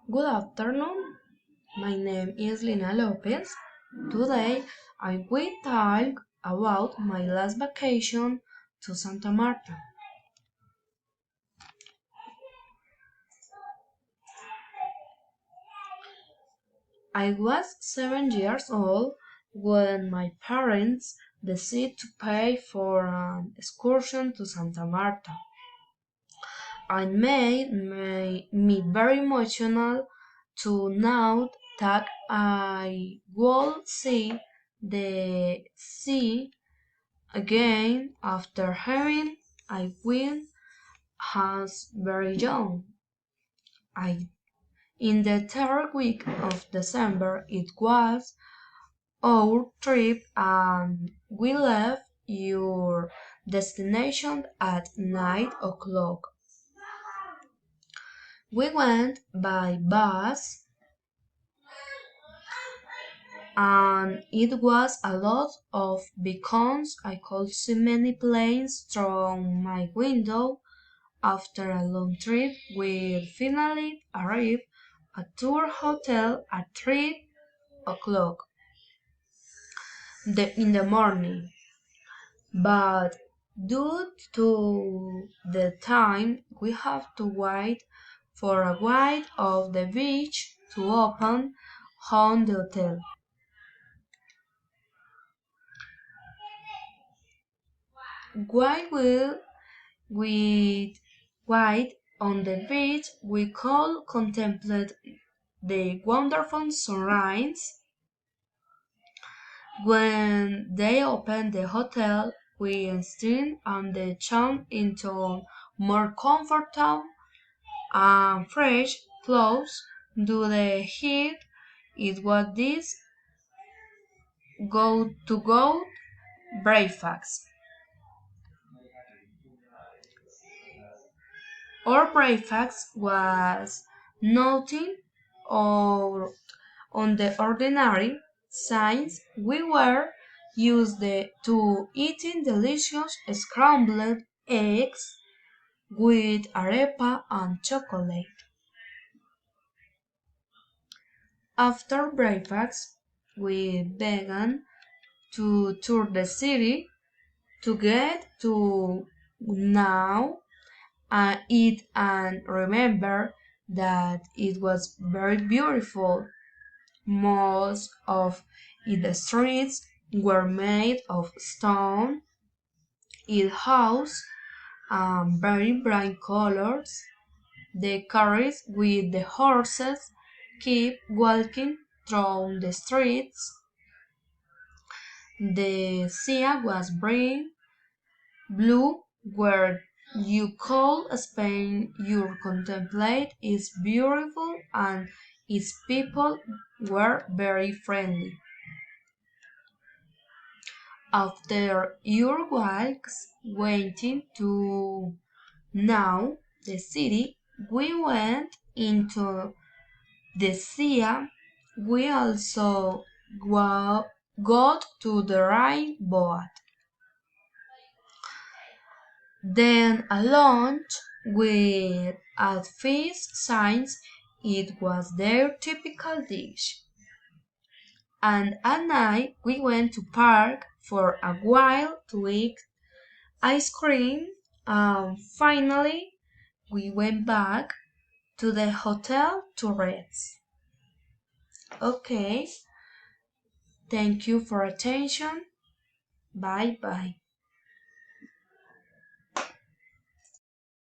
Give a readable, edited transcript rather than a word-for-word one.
Good afternoon. My name is Lina Lopez. Today I will talk about my last vacation to Santa Marta. I was 7 years old when my parents decided to pay for an excursion to Santa Marta. It made me very emotional to know that I will see the sea again after having I went as very young. I in the third week of December it was our trip and we left your destination at 9 o'clock. We went by bus and it was a lot of because I could see many planes through my window. After a long trip, we finally arrived at our hotel at 3 o'clock in the morning. But due to the time, we have to wait for a guide of the beach to open on the hotel. While we wait on the beach, we could contemplate the wonderful sunrise. When they opened the hotel, we stepped on the changed into more comfortable and fresh clothes. Do the heat it was this go breakfast. Our breakfast was nothing or on the ordinary since we were used to eating delicious scrambled eggs with arepa and chocolate. After breakfast, we began to tour the city to get to know and eat and remember that it was very beautiful. Most of its streets were made of stone, its houses very bright colors. The carriages with the horses keep walking through the streets. The sea was bright blue where you could spend your contemplate is beautiful and its people were very friendly. After your walks waiting to know the city, we went into the sea. We also got to the rainbow. Then a lunch with a fish since it was their typical dish. And at night we went to park for a while to eat ice cream. Finally, we went back to the hotel to rest. Okay, thank you for attention. Bye bye.